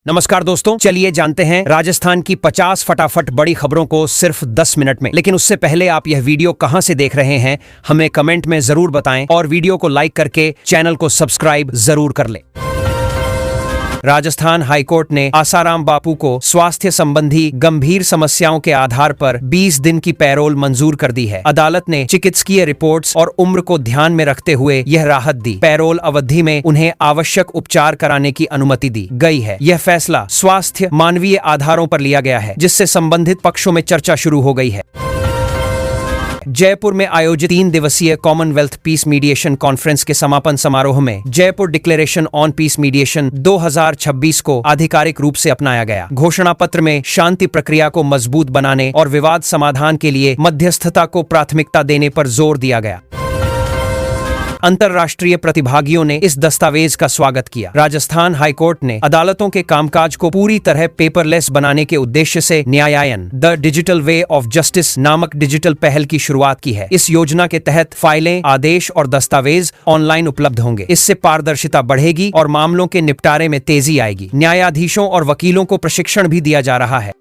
नमस्कार दोस्तों, चलिए जानते हैं राजस्थान की 50 फटाफट बड़ी खबरों को सिर्फ 10 मिनट में। लेकिन उससे पहले आप यह वीडियो कहां से देख रहे हैं हमें कमेंट में जरूर बताएं और वीडियो को लाइक करके चैनल को सब्सक्राइब जरूर कर लें। राजस्थान हाईकोर्ट ने आसाराम बापू को स्वास्थ्य संबंधी गंभीर समस्याओं के आधार पर 20 दिन की पैरोल मंजूर कर दी है। अदालत ने चिकित्सकीय रिपोर्ट्स और उम्र को ध्यान में रखते हुए यह राहत दी। पैरोल अवधि में उन्हें आवश्यक उपचार कराने की अनुमति दी गई है। यह फैसला स्वास्थ्य मानवीय आधारों पर लिया गया है, जिससे संबंधित पक्षों में चर्चा शुरू हो गई है। जयपुर में आयोजित 3 दिवसीय कॉमनवेल्थ पीस मीडिएशन कॉन्फ्रेंस के समापन समारोह में Jaipur declaration on peace mediation 2026 को आधिकारिक रूप से अपनाया गया। घोषणा पत्र में शांति प्रक्रिया को मजबूत बनाने और विवाद समाधान के लिए मध्यस्थता को प्राथमिकता देने पर जोर दिया गया। अंतर्राष्ट्रीय प्रतिभागियों ने इस दस्तावेज का स्वागत किया। राजस्थान हाईकोर्ट ने अदालतों के कामकाज को पूरी तरह पेपरलेस बनाने के उद्देश्य से Nyayayan the digital way of justice नामक डिजिटल पहल की शुरुआत की है। इस योजना के तहत फाइलें, आदेश और दस्तावेज ऑनलाइन उपलब्ध होंगे। इससे पारदर्शिता बढ़ेगी और मामलों के निपटारे में तेजी आएगी। न्यायाधीशों और वकीलों को प्रशिक्षण भी दिया जा रहा है।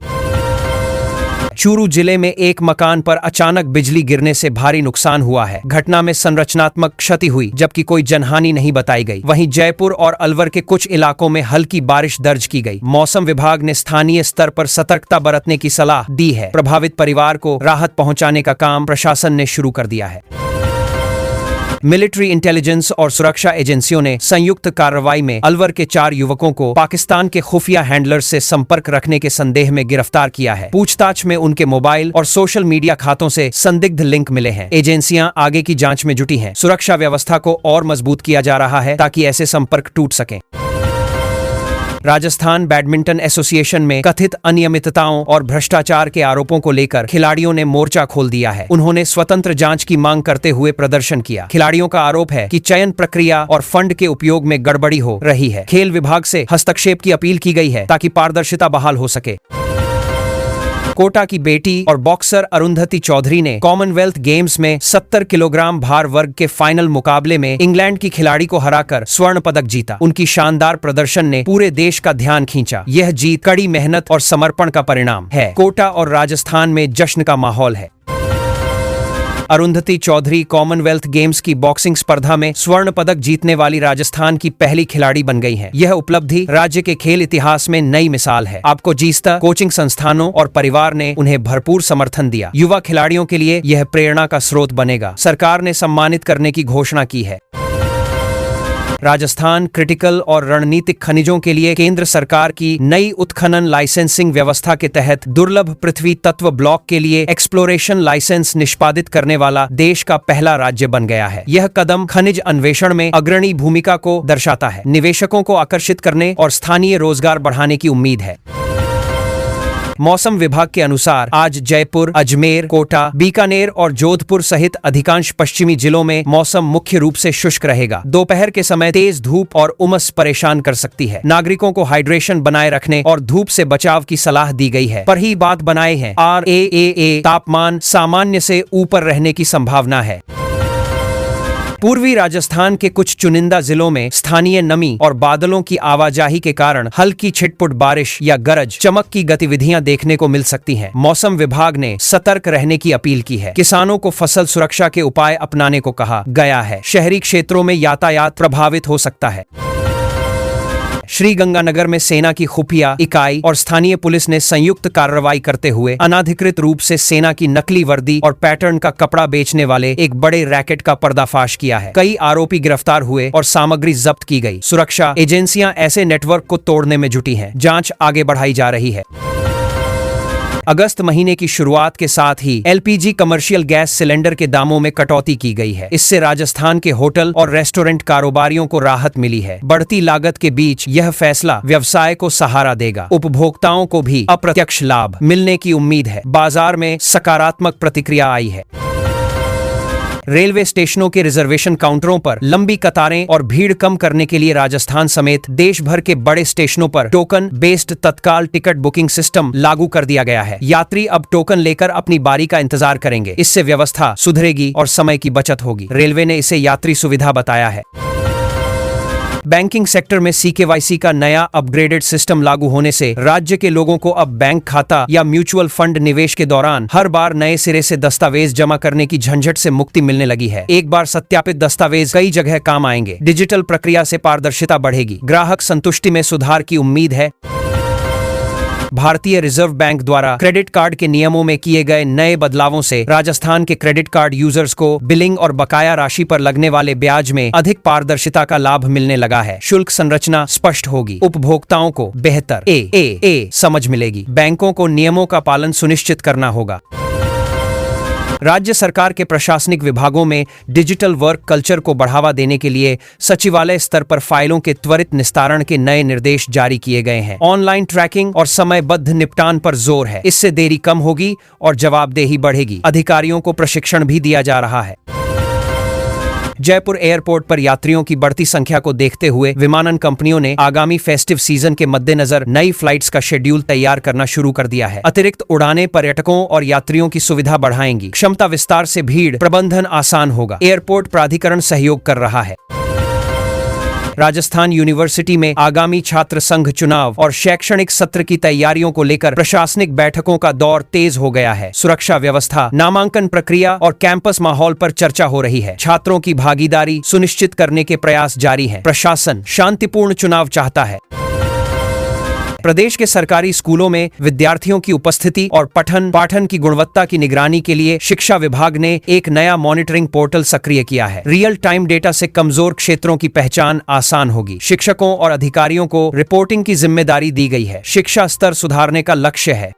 चूरू जिले में एक मकान पर अचानक बिजली गिरने से भारी नुकसान हुआ है। घटना में संरचनात्मक क्षति हुई, जबकि कोई जनहानि नहीं बताई गई। वहीं जयपुर और अलवर के कुछ इलाकों में हल्की बारिश दर्ज की गई। मौसम विभाग ने स्थानीय स्तर पर सतर्कता बरतने की सलाह दी है। प्रभावित परिवार को राहत पहुंचाने का काम प्रशासन ने शुरू कर दिया है। मिलिट्री इंटेलिजेंस और सुरक्षा एजेंसियों ने संयुक्त कार्रवाई में अलवर के 4 युवकों को पाकिस्तान के खुफिया हैंडलर से संपर्क रखने के संदेह में गिरफ्तार किया है। पूछताछ में उनके मोबाइल और सोशल मीडिया खातों से संदिग्ध लिंक मिले हैं। एजेंसियां आगे की जांच में जुटी हैं। सुरक्षा व्यवस्था को और मजबूत किया जा रहा है ताकि ऐसे संपर्क टूट सकें। राजस्थान बैडमिंटन एसोसिएशन में कथित अनियमितताओं और भ्रष्टाचार के आरोपों को लेकर खिलाड़ियों ने मोर्चा खोल दिया है। उन्होंने स्वतंत्र जांच की मांग करते हुए प्रदर्शन किया। खिलाड़ियों का आरोप है कि चयन प्रक्रिया और फंड के उपयोग में गड़बड़ी हो रही है। खेल विभाग से हस्तक्षेप की अपील की गई है ताकि पारदर्शिता बहाल हो सके। कोटा की बेटी और बॉक्सर अरुंधति चौधरी ने कॉमनवेल्थ गेम्स में 70 किलोग्राम भार वर्ग के फाइनल मुकाबले में इंग्लैंड की खिलाड़ी को हराकर स्वर्ण पदक जीता। उनकी शानदार प्रदर्शन ने पूरे देश का ध्यान खींचा। यह जीत कड़ी मेहनत और समर्पण का परिणाम है। कोटा और राजस्थान में जश्न का माहौल है। अरुंधति चौधरी कॉमनवेल्थ गेम्स की बॉक्सिंग स्पर्धा में स्वर्ण पदक जीतने वाली राजस्थान की पहली खिलाड़ी बन गई हैं। यह उपलब्धि राज्य के खेल इतिहास में नई मिसाल है। आपको जीस्ता कोचिंग संस्थानों और परिवार ने उन्हें भरपूर समर्थन दिया। युवा खिलाड़ियों के लिए यह प्रेरणा का स्रोत बनेगा। सरकार ने सम्मानित करने की घोषणा की है। राजस्थान क्रिटिकल और रणनीतिक खनिजों के लिए केंद्र सरकार की नई उत्खनन लाइसेंसिंग व्यवस्था के तहत दुर्लभ पृथ्वी तत्व ब्लॉक के लिए एक्सप्लोरेशन लाइसेंस निष्पादित करने वाला देश का पहला राज्य बन गया है। यह कदम खनिज अन्वेषण में अग्रणी भूमिका को दर्शाता है। निवेशकों को आकर्षित करने और स्थानीय रोजगार बढ़ाने की उम्मीद है। मौसम विभाग के अनुसार आज जयपुर, अजमेर, कोटा, बीकानेर और जोधपुर सहित अधिकांश पश्चिमी जिलों में मौसम मुख्य रूप से शुष्क रहेगा। दोपहर के समय तेज धूप और उमस परेशान कर सकती है। नागरिकों को हाइड्रेशन बनाए रखने और धूप से बचाव की सलाह दी गई है। पर ही बात बनाए हैं RAAA तापमान सामान्य से ऊपर रहने की संभावना है। पूर्वी राजस्थान के कुछ चुनिंदा जिलों में स्थानीय नमी और बादलों की आवाजाही के कारण हल्की छिटपुट बारिश या गरज चमक की गतिविधियां देखने को मिल सकती हैं। मौसम विभाग ने सतर्क रहने की अपील की है। किसानों को फसल सुरक्षा के उपाय अपनाने को कहा गया है। शहरी क्षेत्रों में यातायात प्रभावित हो सकता है। श्रीगंगानगर में सेना की खुफिया इकाई और स्थानीय पुलिस ने संयुक्त कार्रवाई करते हुए अनाधिकृत रूप से सेना की नकली वर्दी और पैटर्न का कपड़ा बेचने वाले एक बड़े रैकेट का पर्दाफाश किया है। कई आरोपी गिरफ्तार हुए और सामग्री जब्त की गई। सुरक्षा एजेंसियां ऐसे नेटवर्क को तोड़ने में जुटी हैं। जांच आगे बढ़ाई जा रही है। अगस्त महीने की शुरुआत के साथ ही LPG कमर्शियल गैस सिलेंडर के दामों में कटौती की गई है। इससे राजस्थान के होटल और रेस्टोरेंट कारोबारियों को राहत मिली है। बढ़ती लागत के बीच यह फैसला व्यवसाय को सहारा देगा। उपभोक्ताओं को भी अप्रत्यक्ष लाभ मिलने की उम्मीद है। बाजार में सकारात्मक प्रतिक्रिया आई है। रेलवे स्टेशनों के रिजर्वेशन काउंटरों पर लंबी कतारें और भीड़ कम करने के लिए राजस्थान समेत देश भर के बड़े स्टेशनों पर टोकन बेस्ड तत्काल टिकट बुकिंग सिस्टम लागू कर दिया गया है। यात्री अब टोकन लेकर अपनी बारी का इंतजार करेंगे। इससे व्यवस्था सुधरेगी और समय की बचत होगी। रेलवे ने इसे यात्री सुविधा बताया है। बैंकिंग सेक्टर में CKYC का नया अपग्रेडेड सिस्टम लागू होने से राज्य के लोगों को अब बैंक खाता या म्यूचुअल फंड निवेश के दौरान हर बार नए सिरे से दस्तावेज जमा करने की झंझट से मुक्ति मिलने लगी है। एक बार सत्यापित दस्तावेज कई जगह काम आएंगे। डिजिटल प्रक्रिया से पारदर्शिता बढ़ेगी। ग्राहक संतुष्टि में सुधार की उम्मीद है। भारतीय रिजर्व बैंक द्वारा क्रेडिट कार्ड के नियमों में किए गए नए बदलावों से राजस्थान के क्रेडिट कार्ड यूजर्स को बिलिंग और बकाया राशि पर लगने वाले ब्याज में अधिक पारदर्शिता का लाभ मिलने लगा है। शुल्क संरचना स्पष्ट होगी। उपभोक्ताओं को बेहतर समझ मिलेगी। बैंकों को नियमों का पालन सुनिश्चित करना होगा। राज्य सरकार के प्रशासनिक विभागों में डिजिटल वर्क कल्चर को बढ़ावा देने के लिए सचिवालय स्तर पर फाइलों के त्वरित निस्तारण के नए निर्देश जारी किए गए हैं। ऑनलाइन ट्रैकिंग और समयबद्ध निपटान पर जोर है। इससे देरी कम होगी और जवाबदेही बढ़ेगी। अधिकारियों को प्रशिक्षण भी दिया जा रहा है। जयपुर एयरपोर्ट पर यात्रियों की बढ़ती संख्या को देखते हुए विमानन कंपनियों ने आगामी फेस्टिव सीजन के मद्देनजर नई फ्लाइट्स का शेड्यूल तैयार करना शुरू कर दिया है। अतिरिक्त उड़ानें पर्यटकों और यात्रियों की सुविधा बढ़ाएंगी। क्षमता विस्तार से भीड़ प्रबंधन आसान होगा। एयरपोर्ट प्राधिकरण सहयोग कर रहा है। राजस्थान यूनिवर्सिटी में आगामी छात्र संघ चुनाव और शैक्षणिक सत्र की तैयारियों को लेकर प्रशासनिक बैठकों का दौर तेज हो गया है। सुरक्षा व्यवस्था, नामांकन प्रक्रिया और कैंपस माहौल पर चर्चा हो रही है। छात्रों की भागीदारी सुनिश्चित करने के प्रयास जारी हैं। प्रशासन शांतिपूर्ण चुनाव चाहता है। प्रदेश के सरकारी स्कूलों में विद्यार्थियों की उपस्थिति और पठन पाठन की गुणवत्ता की निगरानी के लिए शिक्षा विभाग ने एक नया मॉनिटरिंग पोर्टल सक्रिय किया है। रियल टाइम डेटा से कमजोर क्षेत्रों की पहचान आसान होगी। शिक्षकों और अधिकारियों को रिपोर्टिंग की जिम्मेदारी दी गई है। शिक्षा स्तर सुधारने का लक्ष्य है।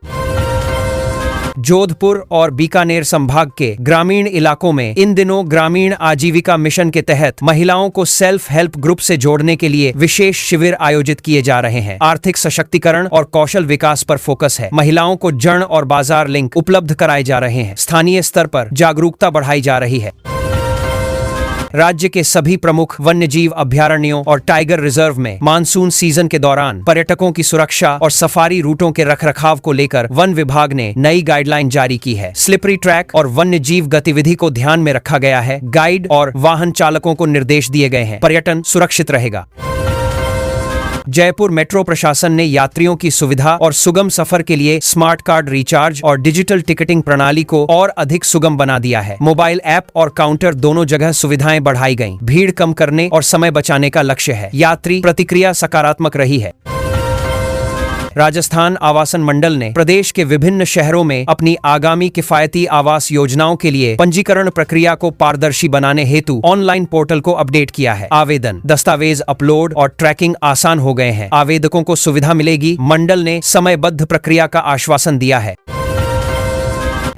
जोधपुर और बीकानेर संभाग के ग्रामीण इलाकों में इन दिनों ग्रामीण आजीविका मिशन के तहत महिलाओं को सेल्फ हेल्प ग्रुप से जोड़ने के लिए विशेष शिविर आयोजित किए जा रहे हैं। आर्थिक सशक्तिकरण और कौशल विकास पर फोकस है। महिलाओं को जन और बाजार लिंक उपलब्ध कराए जा रहे हैं। स्थानीय स्तर पर जागरूकता बढ़ाई जा रही है। राज्य के सभी प्रमुख वन्यजीव अभयारण्यों और टाइगर रिजर्व में मानसून सीजन के दौरान पर्यटकों की सुरक्षा और सफारी रूटों के रखरखाव को लेकर वन विभाग ने नई गाइडलाइन जारी की है। स्लिपरी ट्रैक और वन्यजीव गतिविधि को ध्यान में रखा गया है। गाइड और वाहन चालकों को निर्देश दिए गए हैं। पर्यटन सुरक्षित रहेगा। जयपुर मेट्रो प्रशासन ने यात्रियों की सुविधा और सुगम सफर के लिए स्मार्ट कार्ड रिचार्ज और डिजिटल टिकटिंग प्रणाली को और अधिक सुगम बना दिया है। मोबाइल ऐप और काउंटर दोनों जगह सुविधाएं बढ़ाई गईं। भीड़ कम करने और समय बचाने का लक्ष्य है। यात्री प्रतिक्रिया सकारात्मक रही है। राजस्थान आवासन मंडल ने प्रदेश के विभिन्न शहरों में अपनी आगामी किफायती आवास योजनाओं के लिए पंजीकरण प्रक्रिया को पारदर्शी बनाने हेतु ऑनलाइन पोर्टल को अपडेट किया है। आवेदन, दस्तावेज अपलोड और ट्रैकिंग आसान हो गए हैं। आवेदकों को सुविधा मिलेगी। मंडल ने समयबद्ध प्रक्रिया का आश्वासन दिया है।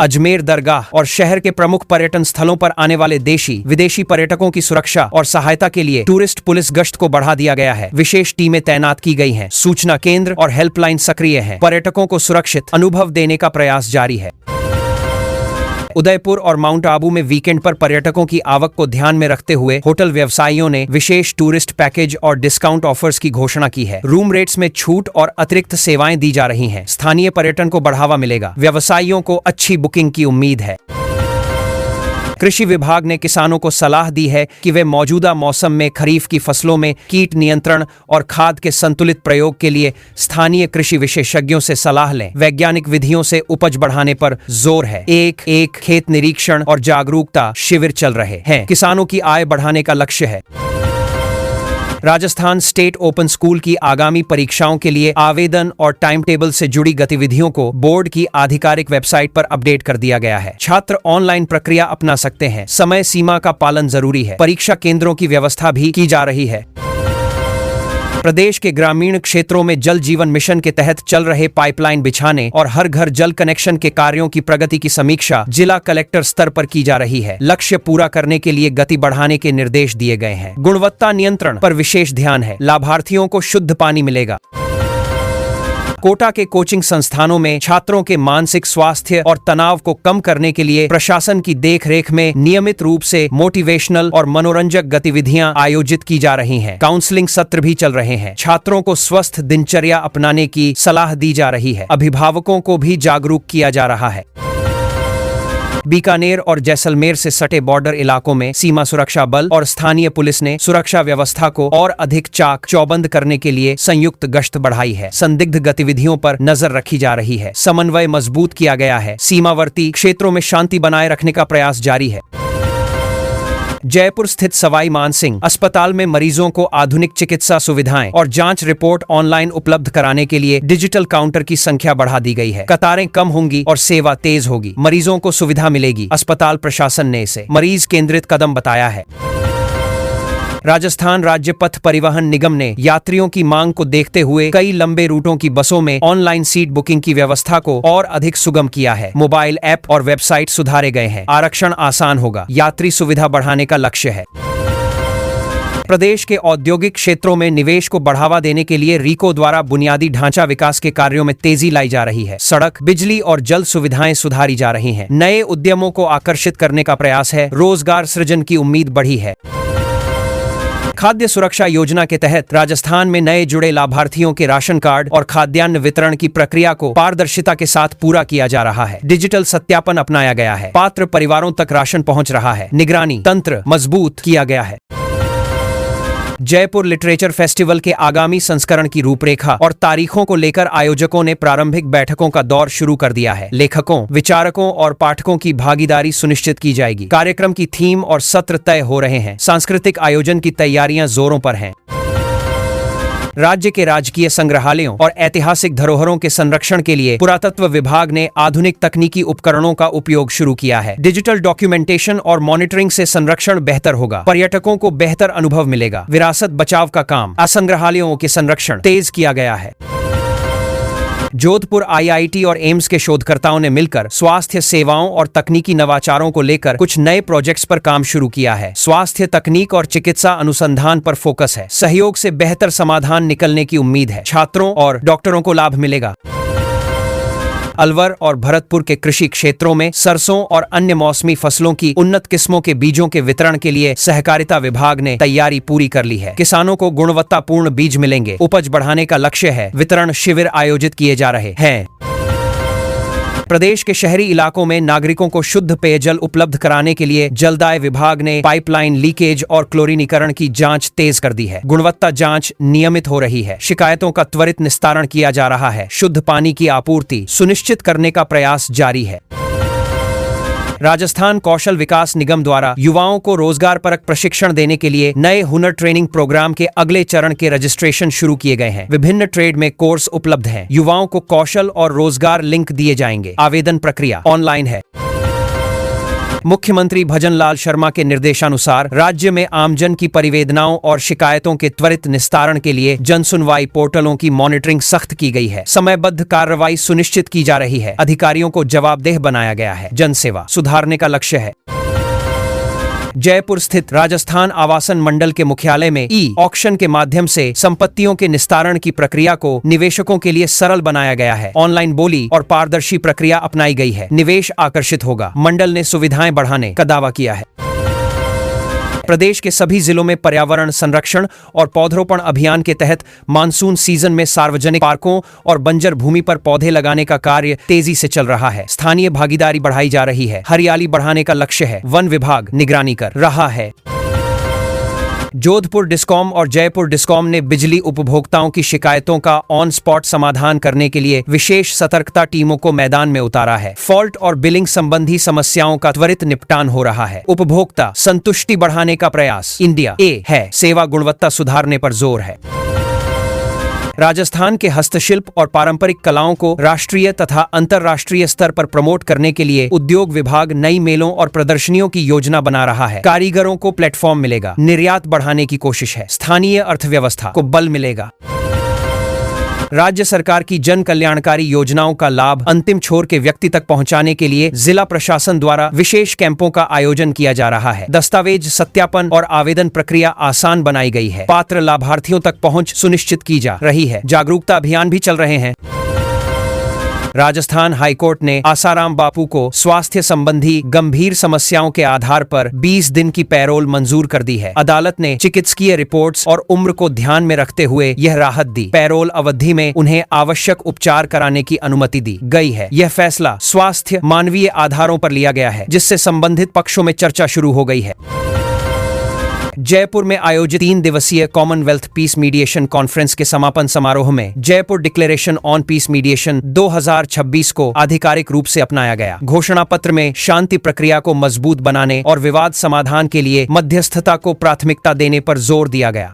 अजमेर दरगाह और शहर के प्रमुख पर्यटन स्थलों पर आने वाले देशी विदेशी पर्यटकों की सुरक्षा और सहायता के लिए टूरिस्ट पुलिस गश्त को बढ़ा दिया गया है। विशेष टीमें तैनात की गई हैं। सूचना केंद्र और हेल्पलाइन सक्रिय हैं। पर्यटकों को सुरक्षित अनुभव देने का प्रयास जारी है। उदयपुर और माउंट आबू में वीकेंड पर पर्यटकों की आवक को ध्यान में रखते हुए होटल व्यवसायियों ने विशेष टूरिस्ट पैकेज और डिस्काउंट ऑफर्स की घोषणा की है। रूम रेट्स में छूट और अतिरिक्त सेवाएं दी जा रही हैं। स्थानीय पर्यटन को बढ़ावा मिलेगा। व्यवसायियों को अच्छी बुकिंग की उम्मीद है। कृषि विभाग ने किसानों को सलाह दी है कि वे मौजूदा मौसम में खरीफ की फसलों में कीट नियंत्रण और खाद के संतुलित प्रयोग के लिए स्थानीय कृषि विशेषज्ञों से सलाह लें। वैज्ञानिक विधियों से उपज बढ़ाने पर जोर है। एक खेत निरीक्षण और जागरूकता शिविर चल रहे हैं। किसानों की आय बढ़ाने का लक्ष्य है। राजस्थान स्टेट ओपन स्कूल की आगामी परीक्षाओं के लिए आवेदन और टाइम टेबल से जुड़ी गतिविधियों को बोर्ड की आधिकारिक वेबसाइट पर अपडेट कर दिया गया है। छात्र ऑनलाइन प्रक्रिया अपना सकते हैं। समय सीमा का पालन जरूरी है। परीक्षा केंद्रों की व्यवस्था भी की जा रही है। प्रदेश के ग्रामीण क्षेत्रों में जल जीवन मिशन के तहत चल रहे पाइपलाइन बिछाने और हर घर जल कनेक्शन के कार्यों की प्रगति की समीक्षा जिला कलेक्टर स्तर पर की जा रही है। लक्ष्य पूरा करने के लिए गति बढ़ाने के निर्देश दिए गए हैं। गुणवत्ता नियंत्रण पर विशेष ध्यान है। लाभार्थियों को शुद्ध पानी मिलेगा। कोटा के कोचिंग संस्थानों में छात्रों के मानसिक स्वास्थ्य और तनाव को कम करने के लिए प्रशासन की देखरेख में नियमित रूप से मोटिवेशनल और मनोरंजक गतिविधियां आयोजित की जा रही हैं। काउंसलिंग सत्र भी चल रहे हैं। छात्रों को स्वस्थ दिनचर्या अपनाने की सलाह दी जा रही है। अभिभावकों को भी जागरूक किया जा रहा है। बीकानेर और जैसलमेर से सटे बॉर्डर इलाकों में सीमा सुरक्षा बल और स्थानीय पुलिस ने सुरक्षा व्यवस्था को और अधिक चाक चौबंद करने के लिए संयुक्त गश्त बढ़ाई है। संदिग्ध गतिविधियों पर नजर रखी जा रही है। समन्वय मजबूत किया गया है। सीमावर्ती क्षेत्रों में शांति बनाए रखने का प्रयास जारी है। जयपुर स्थित सवाई मानसिंह अस्पताल में मरीजों को आधुनिक चिकित्सा सुविधाएं और जांच रिपोर्ट ऑनलाइन उपलब्ध कराने के लिए डिजिटल काउंटर की संख्या बढ़ा दी गई है। कतारें कम होंगी और सेवा तेज होगी। मरीजों को सुविधा मिलेगी। अस्पताल प्रशासन ने इसे मरीज केंद्रित कदम बताया है। राजस्थान राज्य पथ परिवहन निगम ने यात्रियों की मांग को देखते हुए कई लंबे रूटों की बसों में ऑनलाइन सीट बुकिंग की व्यवस्था को और अधिक सुगम किया है। मोबाइल ऐप और वेबसाइट सुधारे गए हैं। आरक्षण आसान होगा। यात्री सुविधा बढ़ाने का लक्ष्य है। प्रदेश के औद्योगिक क्षेत्रों में निवेश को बढ़ावा देने के लिए रीको द्वारा बुनियादी ढांचा विकास के कार्यों में तेजी लाई जा रही है। सड़क, बिजली और जल सुविधाएं सुधारी जा रही हैं। नए उद्यमों को आकर्षित करने का प्रयास है। रोजगार सृजन की उम्मीद बढ़ी है। खाद्य सुरक्षा योजना के तहत राजस्थान में नए जुड़े लाभार्थियों के राशन कार्ड और खाद्यान्न वितरण की प्रक्रिया को पारदर्शिता के साथ पूरा किया जा रहा है। डिजिटल सत्यापन अपनाया गया है। पात्र परिवारों तक राशन पहुंच रहा है। निगरानी तंत्र मजबूत किया गया है। जयपुर लिटरेचर फेस्टिवल के आगामी संस्करण की रूपरेखा और तारीखों को लेकर आयोजकों ने प्रारंभिक बैठकों का दौर शुरू कर दिया है। लेखकों, विचारकों और पाठकों की भागीदारी सुनिश्चित की जाएगी। कार्यक्रम की थीम और सत्र तय हो रहे हैं। सांस्कृतिक आयोजन की तैयारियां जोरों पर हैं। राज्य के राजकीय संग्रहालयों और ऐतिहासिक धरोहरों के संरक्षण के लिए पुरातत्व विभाग ने आधुनिक तकनीकी उपकरणों का उपयोग शुरू किया है। डिजिटल डॉक्यूमेंटेशन और मॉनिटरिंग से संरक्षण बेहतर होगा। पर्यटकों को बेहतर अनुभव मिलेगा। विरासत बचाव का काम, संग्रहालयों के संरक्षण तेज किया गया है। जोधपुर आईआईटी और एम्स के शोधकर्ताओं ने मिलकर स्वास्थ्य सेवाओं और तकनीकी नवाचारों को लेकर कुछ नए प्रोजेक्ट्स पर काम शुरू किया है। स्वास्थ्य तकनीक और चिकित्सा अनुसंधान पर फोकस है। सहयोग से बेहतर समाधान निकलने की उम्मीद है। छात्रों और डॉक्टरों को लाभ मिलेगा। अलवर और भरतपुर के कृषि क्षेत्रों में सरसों और अन्य मौसमी फसलों की उन्नत किस्मों के बीजों के वितरण के लिए सहकारिता विभाग ने तैयारी पूरी कर ली है। किसानों को गुणवत्तापूर्ण बीज मिलेंगे। उपज बढ़ाने का लक्ष्य है। वितरण शिविर आयोजित किए जा रहे हैं। प्रदेश के शहरी इलाकों में नागरिकों को शुद्ध पेयजल उपलब्ध कराने के लिए जलदाय विभाग ने पाइपलाइन लीकेज और क्लोरीनीकरण की जांच तेज कर दी है। गुणवत्ता जांच नियमित हो रही है। शिकायतों का त्वरित निस्तारण किया जा रहा है। शुद्ध पानी की आपूर्ति सुनिश्चित करने का प्रयास जारी है। राजस्थान कौशल विकास निगम द्वारा युवाओं को रोजगार परक प्रशिक्षण देने के लिए नए हुनर ट्रेनिंग प्रोग्राम के अगले चरण के रजिस्ट्रेशन शुरू किए गए हैं। विभिन्न ट्रेड में कोर्स उपलब्ध हैं। युवाओं को कौशल और रोजगार लिंक दिए जाएंगे। आवेदन प्रक्रिया ऑनलाइन है। मुख्यमंत्री भजनलाल शर्मा के निर्देशानुसार राज्य में आमजन की परिवेदनाओं और शिकायतों के त्वरित निस्तारण के लिए जनसुनवाई पोर्टलों की मॉनिटरिंग सख्त की गई है। समयबद्ध कार्रवाई सुनिश्चित की जा रही है। अधिकारियों को जवाबदेह बनाया गया है। जनसेवा सुधारने का लक्ष्य है। जयपुर स्थित राजस्थान आवासन मंडल के मुख्यालय में ई ऑक्शन के माध्यम से संपत्तियों के निस्तारण की प्रक्रिया को निवेशकों के लिए सरल बनाया गया है। ऑनलाइन बोली और पारदर्शी प्रक्रिया अपनाई गई है। निवेश आकर्षित होगा। मंडल ने सुविधाएं बढ़ाने का दावा किया है। प्रदेश के सभी जिलों में पर्यावरण संरक्षण और पौधरोपण अभियान के तहत मानसून सीजन में सार्वजनिक पार्कों और बंजर भूमि पर पौधे लगाने का कार्य तेजी से चल रहा है। स्थानीय भागीदारी बढ़ाई जा रही है। हरियाली बढ़ाने का लक्ष्य है। वन विभाग निगरानी कर रहा है। जोधपुर डिस्कॉम और जयपुर डिस्कॉम ने बिजली उपभोक्ताओं की शिकायतों का ऑन स्पॉट समाधान करने के लिए विशेष सतर्कता टीमों को मैदान में उतारा है। फॉल्ट और बिलिंग संबंधी समस्याओं का त्वरित निपटान हो रहा है। उपभोक्ता संतुष्टि बढ़ाने का प्रयास इंडिया ए है। सेवा गुणवत्ता सुधारने पर जोर है। राजस्थान के हस्तशिल्प और पारंपरिक कलाओं को राष्ट्रीय तथा अंतर्राष्ट्रीय स्तर पर प्रमोट करने के लिए उद्योग विभाग नई मेलों और प्रदर्शनियों की योजना बना रहा है। कारीगरों को प्लेटफॉर्म मिलेगा। निर्यात बढ़ाने की कोशिश है। स्थानीय अर्थव्यवस्था को बल मिलेगा। राज्य सरकार की जन कल्याणकारी योजनाओं का लाभ अंतिम छोर के व्यक्ति तक पहुंचाने के लिए जिला प्रशासन द्वारा विशेष कैंपों का आयोजन किया जा रहा है। दस्तावेज सत्यापन और आवेदन प्रक्रिया आसान बनाई गई है। पात्र लाभार्थियों तक पहुंच सुनिश्चित की जा रही है। जागरूकता अभियान भी चल रहे हैं। राजस्थान हाईकोर्ट ने आसाराम बापू को स्वास्थ्य संबंधी गंभीर समस्याओं के आधार पर 20 दिन की पैरोल मंजूर कर दी है। अदालत ने चिकित्सकीय रिपोर्ट्स और उम्र को ध्यान में रखते हुए यह राहत दी। पैरोल अवधि में उन्हें आवश्यक उपचार कराने की अनुमति दी गई है। यह फैसला स्वास्थ्य मानवीय आधारों पर लिया गया है, जिससे संबंधित पक्षों में चर्चा शुरू हो गई है। जयपुर में आयोजित 3 दिवसीय कॉमनवेल्थ पीस मीडिएशन कॉन्फ्रेंस के समापन समारोह में Jaipur declaration on peace mediation 2026 को आधिकारिक रूप से अपनाया गया। घोषणा पत्र में शांति प्रक्रिया को मजबूत बनाने और विवाद समाधान के लिए मध्यस्थता को प्राथमिकता देने पर जोर दिया गया।